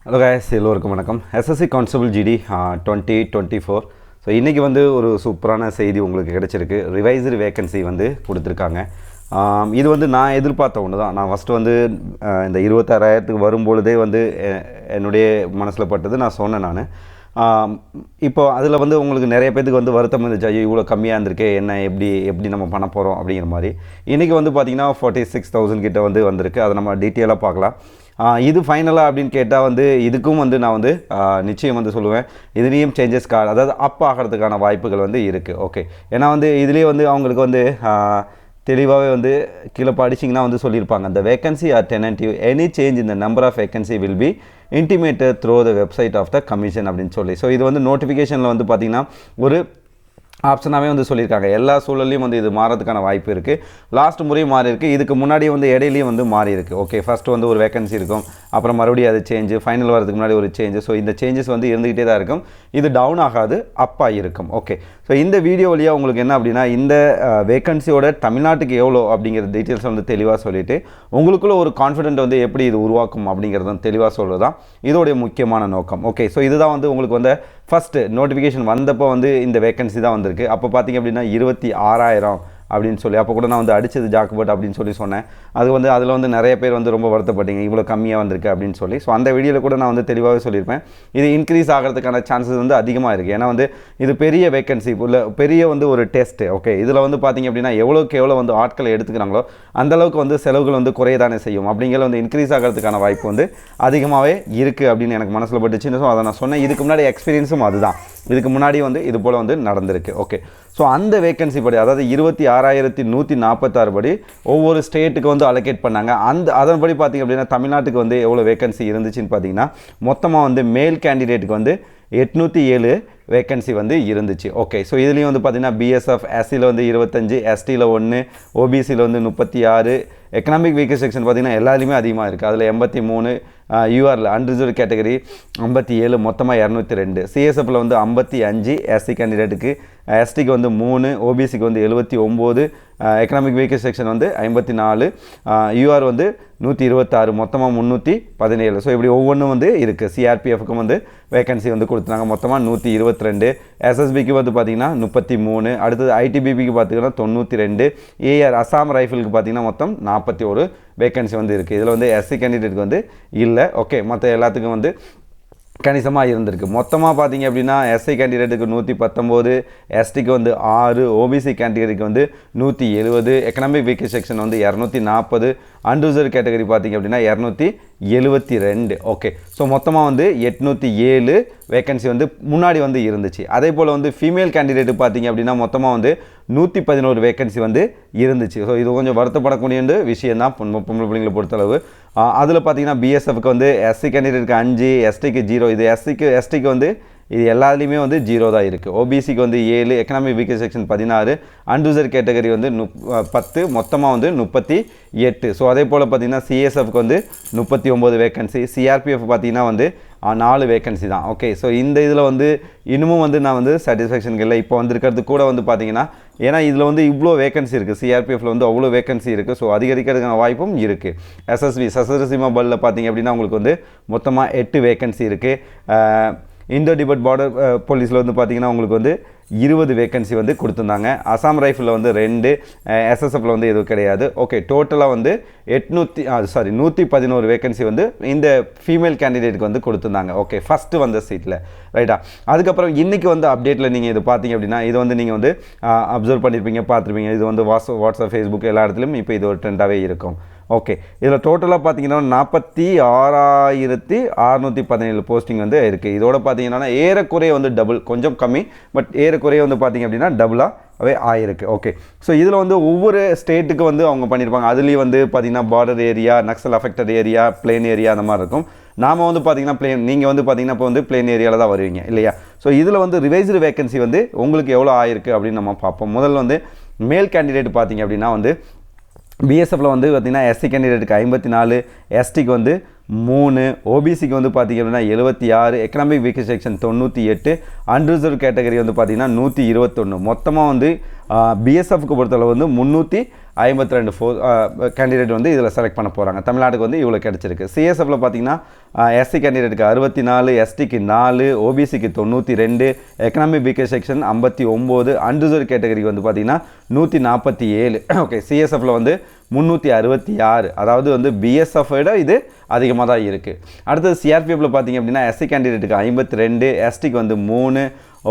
Hello guys, எல்லோருக்கும் வணக்கம். SSC constable GT 2024. So இன்றைக்கி வந்து ஒரு சூப்பரான செய்தி உங்களுக்கு கிடச்சிருக்கு. ரிவைஸ்டு வேக்கன்சி வந்து கொடுத்துருக்காங்க. இது வந்து நான் எதிர்பார்த்த ஒன்று தான். நான் ஃபஸ்ட்டு வந்து இந்த 26,000க்கு வரும்பொழுதே வந்து என்னுடைய மனசில் பட்டது நான் சொன்னேன். நான் இப்போ அதில் வந்து உங்களுக்கு நிறைய பேருக்கு வந்து வருத்தம் இருந்துச்சு, ஐயோ இவ்வளோ கம்மியாக இருந்திருக்கே, என்ன எப்படி நம்ம பண்ண போகிறோம் அப்படிங்கிற மாதிரி. இன்றைக்கி வந்து பார்த்திங்கன்னா 46,000 கிட்ட வந்து வந்திருக்கு. அதை நம்ம டீட்டெயிலாக பார்க்கலாம். இது ஃபைனலாக அப்படின்னு கேட்டால் வந்து இதுக்கும் வந்து நான் வந்து நிச்சயம் வந்து சொல்லுவேன், இதுலேயும் சேஞ்சஸ் அதாவது அப் ஆகிறதுக்கான வாய்ப்புகள் வந்து இருக்குது. ஓகே, ஏன்னா வந்து இதுலேயே வந்து அவங்களுக்கு வந்து தெளிவாகவே வந்து கீழே படிச்சிங்கன்னா வந்து சொல்லியிருப்பாங்க, அந்த vacancy are tentative any change இந்த number of vacancy will be intimated through the website of the commission அப்படின்னு சொல்லி. ஸோ இது வந்து நோட்டிஃபிகேஷனில் வந்து பார்த்திங்கன்னா ஒரு ஆப்ஷனாகவே வந்து சொல்லியிருக்காங்க. எல்லா சூழல்லையும் வந்து இது மாறதுக்கான வாய்ப்பு இருக்குது. லாஸ்ட் முறையும் மாறி இருக்குது, இதுக்கு முன்னாடியே வந்து இடையிலையும் வந்து மாறி இருக்குது. ஓகே, ஃபஸ்ட்டு வந்து ஒரு வேக்கன்சி இருக்கும், அப்புறம் மறுபடியும் அது சேஞ்சு, ஃபைனல் வரதுக்கு முன்னாடி ஒரு சேஞ்சு. ஸோ இந்த சேஞ்சஸ் வந்து இருந்துக்கிட்டே தான் இருக்கும். இது டவுன் ஆகாது, அப்பாக இருக்கும். ஓகே, ஸோ இந்த வீடியோ வழியாக உங்களுக்கு என்ன அப்படின்னா, இந்த வேக்கன்சியோட தமிழ்நாட்டுக்கு எவ்வளோ அப்படிங்கிற டீட்டெயில்ஸ் வந்து தெளிவாக சொல்லிவிட்டு உங்களுக்குள்ள ஒரு கான்ஃபிடென்ட் வந்து எப்படி இது உருவாக்கும் அப்படிங்கிறத தெளிவாக சொல்கிறது தான் இதோடைய முக்கியமான நோக்கம். ஓகே, ஸோ இதுதான் வந்து உங்களுக்கு வந்து ஃபஸ்ட்டு நோட்டிஃபிகேஷன் வந்தப்போ வந்து இந்த வேக்கன்சி தான் வந்திருக்கு. அப்போ பார்த்திங்க அப்படின்னா 26,000 அப்படின்னு சொல்லி, அப்போ கூட நான் வந்து அடித்தது ஜாக்குபட் அப்படின்னு சொல்லி சொன்னேன். அது வந்து அதில் வந்து நிறைய பேர் வந்து ரொம்ப வருத்தப்பட்டீங்க, இவ்வளோ கம்மியாக வந்திருக்கு அப்படின்னு சொல்லி. ஸோ அந்த வீடியோவில் கூட நான் வந்து தெளிவாகவே சொல்லியிருப்பேன், இது இன்க்ரீஸ் ஆகிறதுக்கான சான்சஸ் வந்து அதிகமாக இருக்குது. ஏன்னா வந்து இது பெரிய வேக்கன்சி உள்ள பெரிய வந்து ஒரு டெஸ்ட்டு. ஓகே, இதில் வந்து பார்த்திங்க அப்படின்னா எவ்வளோக்கு எவ்வளோ வந்து ஆட்களை எடுத்துக்கிறாங்களோ அந்தளவுக்கு வந்து செலவுகள் வந்து குறையதானே செய்யும். அப்படிங்கிற வந்து இன்க்ரீஸ் ஆகிறதுக்கான வாய்ப்பு வந்து அதிகமாகவே இருக்குது அப்படின்னு எனக்கு மனசில் பட்டுச்சு. ஸோ அதை நான் சொன்னேன். இதுக்கு முன்னாடி எக்ஸ்பீரியன்ஸும் அதுதான். இதுக்கு முன்னாடி வந்து இது போல் வந்து நடந்திருக்கு. ஓகே, ஸோ அந்த வேக்கன்சி படி, அதாவது 26,146 படி ஒவ்வொரு ஸ்டேட்டுக்கு வந்து அலோகேட் பண்ணாங்க. அதன்படி பார்த்திங்க அப்படின்னா தமிழ்நாட்டுக்கு வந்து எவ்வளோ வேக்கன்சி இருந்துச்சுன்னு பார்த்தீங்கன்னா, மொத்தமாக வந்து மேல் கேண்டிடேட்டுக்கு வந்து 807 வேக்கன்சி வந்து இருந்துச்சு. ஓகே, ஸோ இதுலேயும் வந்து பார்த்திங்கன்னா பிஎஸ்எஃப் எஸ்சியில் வந்து 25, எஸ்டியில் 1, ஓபிசியில் வந்து 36, எக்கனாமிக் வீக்கர் செக்ஷன் பார்த்திங்கன்னா எல்லாத்துலேயுமே அதிகமாக இருக்குது. அதில் 83, யூஆரில் அன்ரிசர்வ்டு கேட்டகரி 57, மொத்தமாக 202, சிஎஸ்எஃப்பில் வந்து 55 எஸ்சி கேண்டிடேட்டுக்கு, எஸ்டிக்கு வந்து 3, ஓபிசிக்கு வந்து 79, எக்கனாமிக் வீக்கர் செக்ஷன் வந்து 54, யூஆர் வந்து 126, மொத்தமாக 317. ஸோ இப்படி ஒவ்வொன்றும் வந்து இருக்குது. சிஆர்பிஎஃப்க்கும் வந்து வேக்கன்சி வந்து கொடுத்துருந்தாங்க, மொத்தமாக 122, எஸ்எஸ்பிக்கு வந்து பார்த்திங்கன்னா 33, அடுத்தது ஐடிபிபிக்கு பார்த்திங்கன்னா 92, ஏஆர் அசாம் ரைஃபிளுக்கு பார்த்திங்கன்னா மொத்தம் 41 வேக்கன்சி வந்து இருக்குது. இதில் வந்து எஸ்சி கேண்டிடேட்டுக்கு வந்து இல்லை. ஓகே, மற்ற எல்லாத்துக்கும் வந்து கணிசமாக இருந்திருக்கு. மொத்தமாக பார்த்திங்க அப்படின்னா எஸ்சி கேண்டிடேட்டுக்கு 119, எஸ்டிக்கு வந்து 6, ஓபிசி கேண்டிடேட்டுக்கு வந்து 170, எக்கனாமிக் வீக்கர் செக்ஷன் வந்து 240, அன்ரிசர்வ்டு கேட்டகரி பார்த்திங்க அப்படின்னா 272. ஓகே, ஸோ மொத்தமாக வந்து 807 வேக்கன்சி வந்து முன்னாடி வந்து இருந்துச்சு. அதே போல் வந்து ஃபீமேல் கேண்டிடேட்டு பார்த்திங்க அப்படின்னா மொத்தமாக வந்து 111 வேக்கன்சி வந்து இருந்துச்சு. ஸோ இது கொஞ்சம் வருத்தப்படக்கூடிய விஷயம் தான் பொம்பளை பிள்ளைங்களை பொறுத்தளவு. அதில் பார்த்திங்கன்னா பிஎஸ்எஃப்க்கு வந்து எஸ்சி கேண்டிடேட்டுக்கு 5, எஸ்டிக்கு 0. இது எஸ்டிக்கு வந்து இது எல்லாத்துலேயுமே வந்து 0 தான் இருக்குது. ஓபிசிக்கு வந்து 7, economic weaker section 16, unreserved category வந்து 10, மொத்தமாக வந்து 38. ஸோ அதே போல் பார்த்திங்கன்னா சிஎஸ்எஃப்க்கு வந்து 39 வேக்கன்சி, சிஆர்பிஎஃப் பார்த்திங்கன்னா வந்து 4 வேக்கன்சி தான். ஓகே, ஸோ இந்த இதில் வந்து இன்னமும் வந்து நான் வந்து சாட்டிஸ்ஃபேக்ஷனுக்கு இல்லை. இப்போ வந்துருக்கிறது கூட வந்து பார்த்திங்கன்னா, ஏன்னா இதில் வந்து இவ்வளோ வேக்கன்சி இருக்குது, சிஆர்பிஎஃப்பில் வந்து அவ்வளோ வேக்கன்சி இருக்குது. ஸோ அதிகரிக்கிறதுக்கான வாய்ப்பும் இருக்குது. சசரசிமா பல்லில் பார்த்திங்க அப்படின்னா உங்களுக்கு வந்து மொத்தமாக 8 வேக்கன்சி இருக்குது. இந்தோ டிபெட் பார்டர் போலீஸில் வந்து பார்த்திங்கன்னா உங்களுக்கு வந்து 20 வேக்கன்சி வந்து கொடுத்துருந்தாங்க. அசாம் ரைஃபிளில் வந்து 2, எஸ்எஸ்எஃப்பில் வந்து எதுவும் கிடையாது. ஓகே, டோட்டலாக வந்து 111 வேக்கன்சி வந்து இந்த ஃபீமேல் கேண்டிடேட்டுக்கு வந்து கொடுத்துருந்தாங்க. ஓகே, ஃபஸ்ட்டு வந்த சீட்டில், ரைட்டா. அதுக்கப்புறம் இன்றைக்கி வந்து அப்டேட்டில் நீங்கள் இது பார்த்தீங்க அப்படின்னா, இது வந்து நீங்கள் வந்து அப்சர்வ் பண்ணியிருப்பீங்க, பார்த்துருப்பீங்க. இது வந்து வாட்ஸ்அப், ஃபேஸ்புக் எல்லா இடத்துலையும் இப்போ இது ஒரு ட்ரெண்டாகவே இருக்கும். ஓகே, இதில் டோட்டலாக பார்த்தீங்கன்னா 46,617 போஸ்டிங் வந்து இருக்குது. இதோட பார்த்தீங்கன்னா ஏறக்குறைய வந்து டபுள், கொஞ்சம் கம்மி, பட் ஏறக்குறைய வந்து பார்த்திங்க அப்படின்னா டபுளாகவே ஆயிருக்கு. ஓகே, ஸோ இதில் வந்து ஒவ்வொரு ஸ்டேட்டுக்கு வந்து அவங்க பண்ணியிருப்பாங்க. அதுலேயும் வந்து பார்த்திங்கன்னா border area, Naxal affected area, plane area அந்த மாதிரி இருக்கும். நாம் வந்து பார்த்திங்கன்னா பிளேன், நீங்கள் வந்து பார்த்திங்கன்னா இப்போ வந்து பிளேன் ஏரியாவில் தான் வருவீங்க இல்லையா. ஸோ இதில் வந்து ரிவைஸ்டு வேக்கன்சி வந்து உங்களுக்கு எவ்வளோ ஆயிருக்கு அப்படின்னு நம்ம பார்ப்போம். முதல்ல வந்து மேல் கேண்டிடேட் பார்த்திங்க அப்படின்னா வந்து பிஎஸ்எஃப்பில் வந்து பார்த்திங்கன்னா எஸ்சி கேண்டிடேட்டுக்கு 54, எஸ்டிக்கு வந்து 3, ஓபிசிக்கு வந்து பார்த்திங்க அப்படின்னா 76, economic weaker section 98, unreserved category வந்து பார்த்திங்கன்னா 121. மொத்தமாக வந்து பிஎஸ்எஃப்க்கு பொறுத்தளவு வந்து 352 கேண்டிடேட் வந்து இதில் செலக்ட் பண்ண போகிறாங்க. தமிழ்நாட்டுக்கு வந்து இவ்வளோ கிடச்சிருக்கு. சிஎஸ்எஃப்பில் பார்த்தீங்கன்னா எஸ்சி கேண்டிடேட்டுக்கு 64, எஸ்டிக்கு 4, ஓபிசிக்கு 92, எக்கனாமிக் வீக்கர் செக்ஷன் 59, அன்ரிசர்வ் கேட்டகரிக்கு வந்து பார்த்திங்கன்னா 147. ஓகே, சிஎஸ்எஃப்பில் வந்து 366, அதாவது வந்து பிஎஸ்எஃப் விட இது அதிகமாக தான் இருக்குது. அடுத்தது சிஆர்பிஎஃப்பில் பார்த்திங்க அப்படின்னா எஸ்சி கேண்டிடேட்டுக்கு 52, எஸ்டிக்கு வந்து 3,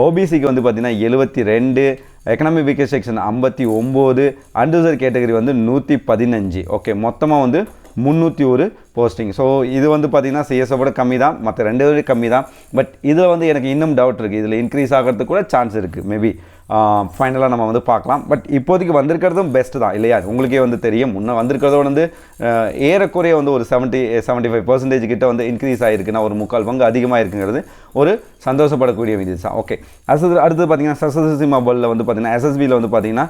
ஓபிசிக்கு வந்து பார்த்திங்கன்னா 72, economic weaker section 59, unreserved category வந்து 115. ஓகே, மொத்தமாக வந்து 301 போஸ்டிங். ஸோ இது வந்து பார்த்திங்கன்னா சிஎஸ்எஃபோட கம்மி தான், மற்ற 2 கம்மி தான். பட் இதில் வந்து எனக்கு இன்னும் டவுட் இருக்குது, இதில் இன்க்ரீஸ் ஆகிறதுக்கு கூட சான்ஸ் இருக்குது. மேபி ஃபைனலாக நம்ம வந்து பார்க்கலாம். பட் இப்போதைக்கு வந்திருக்கிறதும் பெஸ்ட்டு தான் இல்லையா? உங்களுக்கே வந்து தெரியும், முன்னே வந்திருக்கிறதோட வந்து ஏறக்குறைய வந்து ஒரு 75% கிட்ட வந்து இன்க்ரீஸ் ஆகிருக்குன்னா ஒரு 3/4 பங்கு அதிகமாக இருக்குங்கிறது ஒரு சந்தோஷப்படக்கூடிய விதி தான். ஓகே, அடுத்தது பார்த்தீங்கன்னா SSSC மொபைலில் வந்து பார்த்திங்கன்னா எஸ்எஸ்பியில் வந்து பார்த்திங்கன்னா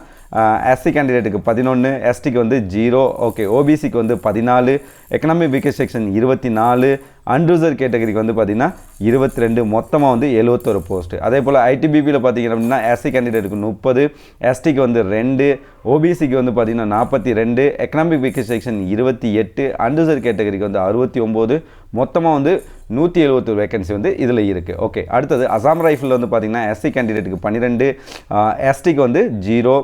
எஸ்சி கேண்டிடேட்டுக்கு 11, எஸ்டிக்கு வந்து 0, ஓகே, ஓபிசிக்கு வந்து 14, எக்கனாமிக் வீக்கர் செக்ஷன் 24, அன்ரிசர்வ் கேட்டகரிக்கு வந்து பார்த்திங்கன்னா 22, மொத்தமாக வந்து 71 போஸ்ட்டு. அதே போல் ஐடிபிபியில் பார்த்திங்க அப்படின்னா எஸ்சி கேண்டிடேட்டுக்கு 30, எஸ்டிக்கு வந்து 2, ஓபிசிக்கு வந்து பார்த்திங்கன்னா 42, எக்கனாமிக் வீக்கர் செக்ஷன் 28, அன்ரிசர்வ் கேட்டகரிக்கு வந்து 69, மொத்தமாக வந்து 171 வேகன்சி வந்து இதில் இருக்குது. ஓகே, அடுத்தது அசாம் ரைஃபிளில் வந்து பார்த்திங்கன்னா எஸ்சி கேண்டிடேட்டுக்கு 12, எஸ்டிக்கு வந்து 0,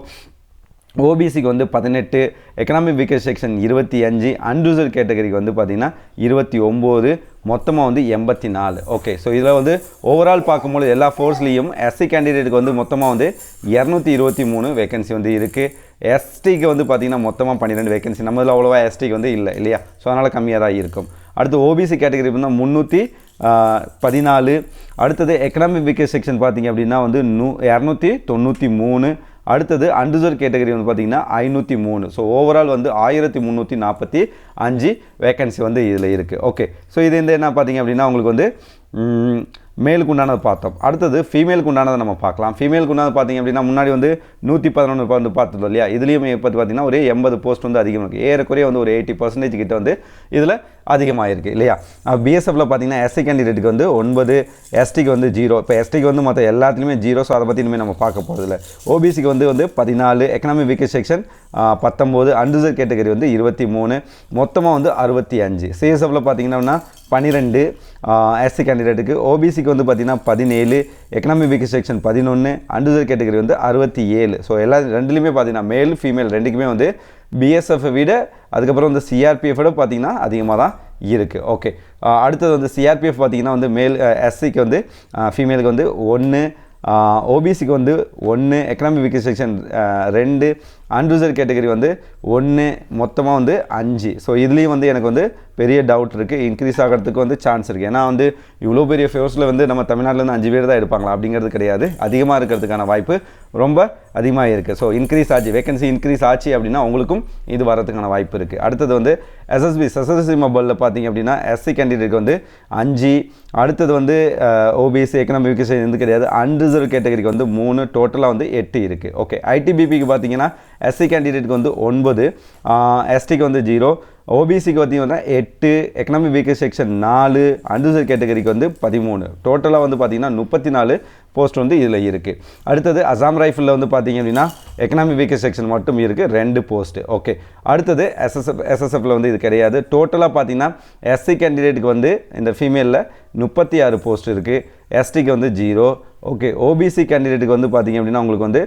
ஓபிசிக்கு வந்து 18, எக்கனாமிக் வீக்கர் செக்ஷன் 25, அன்ரிசர்வ் கேட்டகரிக்கு வந்து பார்த்திங்கன்னா 29, மொத்தமாக வந்து 84. ஓகே, ஸோ இதில் வந்து ஓவரால் பார்க்கும்போது எல்லா ஃபோர்ஸ்லேயும் எஸ்சி கேண்டிடேட்டுக்கு வந்து மொத்தமாக வந்து 223 வேகன்சி வந்து இருக்குது. எஸ்டிக்கு வந்து பார்த்திங்கன்னா மொத்தமாக 12 வேகன்சி. நம்மதில் அவ்வளோவா எஸ்டிக்கு வந்து இல்லை இல்லையா? ஸோ அதனால் கம்மியாக தான் இருக்கும். அடுத்து ஓபிசி கேட்டகரி வந்து 314. அடுத்தது எக்கனாமிக் வீக்கர் செக்ஷன் பார்த்திங்க அப்படின்னா வந்து 293. அடுத்தது அன்ரிசர்வ் கேட்டகரி வந்து பார்த்திங்கன்னா 503. ஸோ ஓவரால் வந்து 1345 வேகன்சி வந்து இதில் இருக்குது. ஓகே, ஸோ இது இந்த என்ன பார்த்திங்க அப்படின்னா உங்களுக்கு வந்து மேலுக்கு உண்டானது பார்த்தோம். அடுத்தது ஃபீமேலுக்கு உண்டானதை நம்ம பார்க்கலாம். ஃபீமேலுக்கு உண்டானது பார்த்திங்க அப்படின்னா முன்னாடி வந்து 111 வந்து பார்த்துட்டோம் இல்லையா? இதுலேயும் இப்போ பார்த்திங்கன்னா ஒரு 80 போஸ்ட் வந்து அதிகமாக இருக்குது. ஏறக்குறைய வந்து ஒரு 80% கிட்ட வந்து இதில் அதிகமாக இருக்குது இல்லையா? பிஎஸ்எஃப்பில் பார்த்திங்கன்னா எஸ்சி கேண்டிடேட்டுக்கு வந்து 9, எஸ்டிக்கு வந்து 0. இப்போ எஸ்டிக்கு வந்து மற்ற எல்லாத்துலேயுமே 0. ஸோ அதை பற்றி இனிமேல் நம்ம பார்க்க போகிறதில்ல. ஓபிசிக்கு வந்து 14, economic weaker section 19, unreserved category வந்து 23, மொத்தமாக வந்து 65. சிஎஸ்எஃப்பில் பார்த்திங்கன்னா 12 எஸ்சி கேண்டிடேட்டுக்கு, ஓபிசிக்கு வந்து பார்த்திங்கன்னா 17, economic weaker section 11, unreserved category வந்து 67. ஸோ எல்லா ரெண்டுலேயுமே பார்த்திங்கன்னா மேல் ஃபீமேல் ரெண்டுக்குமே வந்து பிஎஸ்எஃப் விட அதுக்கப்புறம் வந்து சிஆர்பிஎஃப் விட பார்த்திங்கன்னா அதிகமாக தான் இருக்குது. ஓகே, அடுத்தது வந்து சிஆர்பிஎஃப் பார்த்திங்கன்னா வந்து மேல் எஸ்சிக்கு வந்து ஃபீமேலுக்கு வந்து 1, ஓபிசிக்கு வந்து 1, economic weaker section 2, unreserved category வந்து 1, மொத்தமாக வந்து 5. ஸோ இதுலேயும் வந்து எனக்கு வந்து பெரிய டவுட் இருக்குது, இன்க்ரீஸ் ஆகிறதுக்கு வந்து சான்ஸ் இருக்குது. ஏன்னா வந்து இவ்வளோ பெரிய ஃபோர்ஸில் வந்து நம்ம தமிழ்நாட்டிலேருந்து 5 பேர் தான் எடுப்பாங்களா அப்படிங்கிறது கிடையாது, அதிகமாக இருக்கிறதுக்கான வாய்ப்பு ரொம்ப அதிகமாக இருக்குது. ஸோ இன்க்ரீஸ் ஆச்சு, வேகன்சி இன்க்ரீஸ் ஆச்சு அப்படின்னா உங்களுக்கும் இது வரதுக்கான வாய்ப்பு இருக்குது. அடுத்தது வந்து SSSC மொபைலில் பார்த்திங்க அப்படின்னா எஸ்சி கேண்டிடேட்டுக்கு வந்து 5, அடுத்தது வந்து ஓபிசி எக்கனாமிக் வீக்கர் செக்ஷன் வந்து கிடையாது, அன்ரிசர்வ் கேட்டகரிக்கு வந்து 3, டோட்டலாக வந்து 8 இருக்குது. ஓகே, ஐடிபிபிக்கு பார்த்திங்கன்னா எஸ்சி கேண்டிடேட்டுக்கு வந்து 9, எஸ்டிக்கு வந்து 0, ஓபிசிக்கு பார்த்திங்கன்னா 8, எக்கனாமிக் வீக்கர் செக்ஷன் 4, அன்ரிசர்வ் கேட்டகரிக்கு வந்து 13, டோட்டலாக வந்து பார்த்திங்கன்னா 34 போஸ்ட் வந்து இதில் இருக்குது. அடுத்தது அசாம் ரைஃபிளில் வந்து பார்த்திங்க அப்படின்னா எக்கனாமிக் வீக்கர் செக்ஷன் மட்டும் இருக்குது, 2 போஸ்ட்டு. ஓகே, அடுத்தது எஸ்எஸ்எஃப்பில் வந்து இது கிடையாது. டோட்டலாக பார்த்திங்கன்னா எஸ்சி கேண்டிடேட்டுக்கு வந்து இந்த ஃபீமேலில் 36 போஸ்ட் இருக்குது, எஸ்டிக்கு வந்து 0. ஓகே, ஓபிசி கேண்டிடேட்டுக்கு வந்து பார்த்திங்க அப்படின்னா உங்களுக்கு வந்து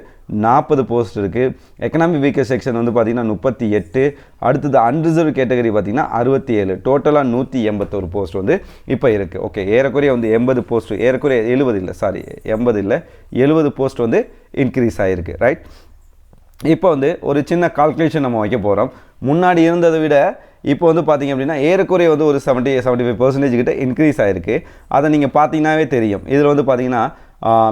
40 போஸ்ட் இருக்குது, எக்கனாமிக் வீக்கர் செக்ஷன் வந்து பார்த்திங்கன்னா 38, அடுத்தது அன்ரிசர்வ் கேட்டகரி பார்த்திங்கன்னா 67, டோட்டலாக 181 போஸ்ட் வந்து இப்போ இருக்குது. ஓகே, ஏறக்குறைய வந்து 80 போஸ்ட், ஏறக்குறைய 70 இல்லை, சாரி 80 இல்லை, 70 போஸ்ட் வந்து இன்க்ரீஸ் ஆகிருக்கு. ரைட், இப்போ வந்து ஒரு சின்ன கால்குலேஷன் நம்ம வைக்க போகிறோம். முன்னாடி இருந்ததை விட இப்போ வந்து பார்த்திங்க அப்படின்னா ஏறக்குறைய வந்து ஒரு 70-75% கிட்ட இன்க்ரீஸ் ஆகிருக்கு. அதை நீங்கள் பார்த்தீங்கன்னாவே தெரியும். இதில் வந்து பார்த்திங்கன்னா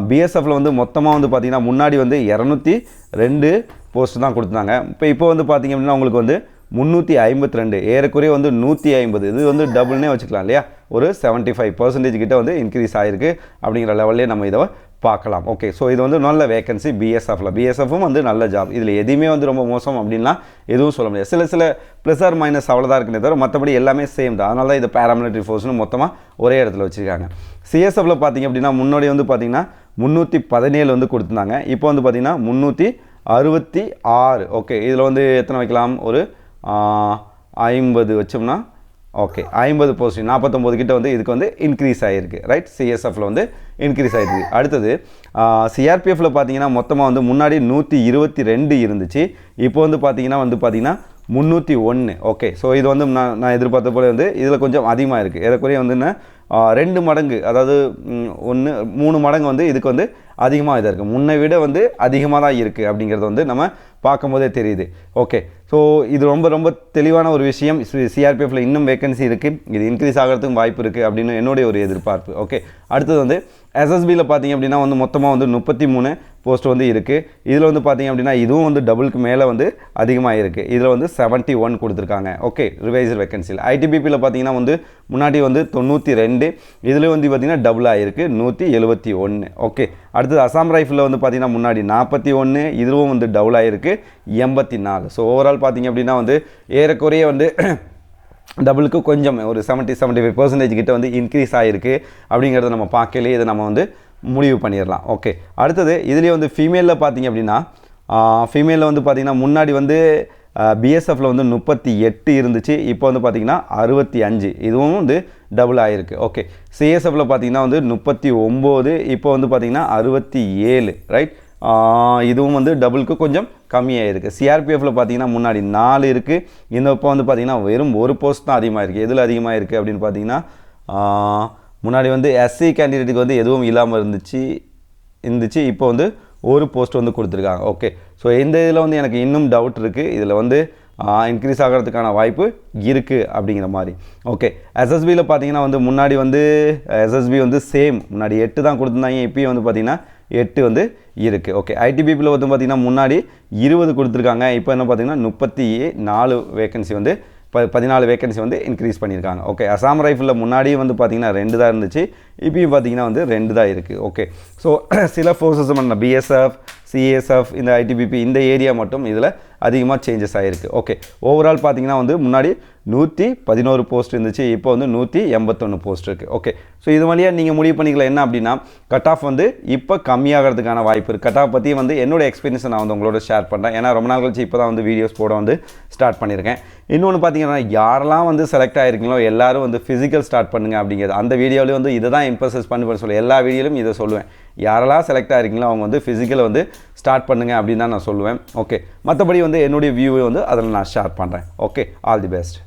பிஎஸ்எஃப்பில் வந்து மொத்தமாக வந்து பார்த்திங்கன்னா முன்னாடி வந்து 202 போஸ்ட் தான் கொடுத்தாங்க. இப்போ வந்து பார்த்திங்க அப்படின்னா உங்களுக்கு வந்து 352, ஏறக்குறைய வந்து 150. இது வந்து டபுள்னே வச்சுக்கலாம் இல்லையா? ஒரு 75% கிட்ட வந்து இன்க்ரீஸ் ஆகிருக்கு அப்படிங்கிற லெவல்லே நம்ம இதை பார்க்கலாம். ஓகே, ஸோ இது வந்து நல்ல வேகன்சி பிஎஸ்எஃப்ல. பிஎஸ்எஃப்பும் வந்து நல்ல ஜாப். இதில் எதுவுமே வந்து ரொம்ப மோசம் அப்படின்லாம் எதுவும் சொல்ல முடியாது. சில ப்ளஸ் ஆர் மைனஸ் அவ்வளோதான் இருக்குன்னே தவிர மற்றபடி எல்லாமே சேம் தான். அதனால தான் இது பேராமிலிட்டரி ஃபோர்ஸ்னு மொத்தமாக ஒரே இடத்துல வச்சுருக்காங்க. சிஎஸ்எஃப்ல பார்த்தீங்க அப்படின்னா முன்னாடி வந்து பார்த்தீங்கன்னா 317 வந்து கொடுத்துருந்தாங்க. இப்போ வந்து பார்த்தீங்கன்னா 366. ஓகே, இதில் வந்து எத்தனை வைக்கலாம், ஒரு 50 வச்சோம்னா ஓகே 50 போஸ்ட் 49 கிட்ட வந்து இதுக்கு வந்து இன்க்ரீஸ் ஆகிருக்கு. ரைட், சிஎஸ்எஃப்ல வந்து இன்க்ரீஸ் ஆகிருக்கு. அடுத்தது சிஆர்பிஎஃப்ல பார்த்தீங்கன்னா மொத்தமாக வந்து முன்னாடி 122 இருந்துச்சு. இப்போ வந்து பார்த்தீங்கன்னா 301. ஓகே, ஸோ இது வந்து நான் எதிர்பார்த்த போல வந்து இதில் கொஞ்சம் அதிகமாக இருக்குது. ஏறக்குறைய வந்து 2 மடங்கு, அதாவது 3 மடங்கு வந்து இதுக்கு வந்து அதிகமாக இதாக இருக்குது. முன்னை விட வந்து அதிகமாக தான் இருக்குது அப்படிங்கிறது வந்து நம்ம பார்க்கும்போதே தெரியுது. ஓகே, ஸோ இது ரொம்ப தெளிவான ஒரு விஷயம். சிஆர்பிஎஃப்ல இன்னும் வேகன்சி இருக்குது, இது இன்க்ரீஸ் ஆகிறதுக்கும் வாய்ப்பு இருக்குது அப்படின்னு என்னுடைய ஒரு எதிர்பார்ப்பு. ஓகே, அடுத்தது வந்து எஸ்எஸ்பியில் பார்த்தீங்க அப்படின்னா வந்து மொத்தமாக வந்து 33 போஸ்ட் வந்து இருக்குது. இதில் வந்து பார்த்தீங்க அப்படின்னா இதுவும் வந்து டபுளுக்கு மேலே வந்து அதிகமாக இருக்குது. இதில் வந்து 71 கொடுத்துருக்காங்க. ஓகே, ரிவைசர் வேகன்சியில். ஐடிபிபியில் பார்த்தீங்கன்னா வந்து முன்னாடி வந்து 92, இதில் வந்து பார்த்தீங்கன்னா டபுள் ஆகிருக்கு 171. ஓகே, அடுத்தது அசாம் ரைஃபிளில் வந்து பார்த்தீங்கன்னா முன்னாடி 41, இதுவும் வந்து டபுள் ஆகிருக்கு 84. ஸோ ஓவரால் பார்த்தீங்க அப்படின்னா வந்து ஏறக்குறைய வந்து டபுளுக்கு கொஞ்சம் ஒரு 70-75% கிட்ட வந்து இன்க்ரீஸ் ஆகிருக்கு அப்படிங்கிறத நம்ம பார்க்கலே இதை நம்ம வந்து முடிவு பண்ணிடலாம். ஓகே, அடுத்தது இதுலேயே வந்து ஃபீமேலில் பார்த்தீங்க அப்படின்னா ஃபீமேலில் வந்து பார்த்திங்கன்னா முன்னாடி வந்து பிஎஸ்எஃப்ல வந்து 38 இருந்துச்சு. இப்போ வந்து பார்த்திங்கன்னா 65, இதுவும் வந்து டபுள் ஆகிருக்கு. ஓகே, சிஎஸ்எஃப்ல பார்த்திங்கன்னா வந்து 39, இப்போ வந்து பார்த்திங்கன்னா 67. ரைட், இதுவும் வந்து டபுளுக்கு கொஞ்சம் கம்மியாக இருக்குது. சிஆர்பிஎஃப்ல பார்த்தீங்கன்னா முன்னாடி 4 இருக்குது, இந்த இப்போ வந்து பார்த்திங்கன்னா வெறும் ஒரு போஸ்ட் தான் அதிகமாக இருக்குது. எதில் அதிகமாக இருக்குது அப்படின்னு பார்த்தீங்கன்னா முன்னாடி வந்து எஸ்சி கேண்டிடேட்டுக்கு வந்து எதுவும் இல்லாமல் இருந்துச்சு. இப்போ வந்து ஒரு போஸ்ட் வந்து கொடுத்துருக்காங்க. ஓகே, ஸோ இந்த இதில் வந்து எனக்கு இன்னும் டவுட் இருக்குது, இதில் வந்து இன்க்ரீஸ் ஆகிறதுக்கான வாய்ப்பு இருக்குது அப்படிங்கிற மாதிரி. ஓகே, எஸ்எஸ்பியில் பார்த்தீங்கன்னா வந்து முன்னாடி வந்து எஸ்எஸ்பி வந்து சேம், முன்னாடி 8 தான் கொடுத்துருந்தாங்க, இப்போயும் வந்து பார்த்திங்கன்னா 8 வந்து இருக்குது. ஓகே, ஐடிபிபியில் வந்து பார்த்திங்கன்னா முன்னாடி 20 கொடுத்துருக்காங்க, இப்போ என்ன பார்த்திங்கன்னா 34 வேகன்சி வந்து 14 வேகன்சி வந்து இன்க்ரீஸ் பண்ணியிருக்காங்க. ஓகே, அசாம் ரைஃபிளில் முன்னாடியும் வந்து பார்த்திங்கன்னா 2 தான் இருந்துச்சு, இப்போயும் பார்த்திங்கன்னா வந்து 2 தான் இருக்குது. ஓகே, ஸோ சில ஃபோர்ஸஸ் பண்ண பிஎஸ்எஃப், சிஎஸ்எஃப், இந்த ஐடிபிபி இந்த ஏரியா மட்டும் இதில் அதிகமாக சேஞ்சஸ் ஆகிருக்கு. ஓகே, ஓவரால் பார்த்திங்கன்னா வந்து முன்னாடி 111 போஸ்ட் இருந்துச்சு, இப்போ வந்து 181 போஸ்ட் இருக்குது. ஓகே, ஸோ இது வழியாக நீங்கள் முடிவு பண்ணிக்கலாம் என்ன அப்படின்னா கட் ஆஃப் வந்து இப்போ கம்மியாகிறதுக்கான வாய்ப்பு இருக்குது. கட் ஆஃப் பற்றி வந்து என்னோடய எக்ஸ்பீரியன்ஸை நான் வந்து உங்களோட ஷேர் பண்ணுறேன். ஏன்னா ரொம்ப நாள் கழிச்சு இப்போ தான் வந்து வீடியோஸ் போட வந்து ஸ்டார்ட் பண்ணியிருக்கேன். இன்னொன்று பார்த்தீங்கன்னா யாரெல்லாம் வந்து செலக்ட் ஆகிருக்கீங்களோ எல்லோரும் வந்து ஃபிசிக்கல் ஸ்டார்ட் பண்ணுங்கள் அப்படிங்கிறது. அந்த வீடியோவில் வந்து இதை தான் எம்பசஸ் பண்ணி சொல்லுவேன், எல்லா வீடியோலையும் இதை சொல்லுவேன். யாரெல்லாம் செலக்ட் ஆகிருக்கீங்களோ அவங்க வந்து ஃபிசிக்கலை வந்து ஸ்டார்ட் பண்ணுங்கள் அப்படின்னு தான் நான் சொல்லுவேன். ஓகே, மற்றபடி வந்து என்னுடைய வியூவை வந்து அதில் நான் ஷேர் பண்ணுறேன். Okay, all the best.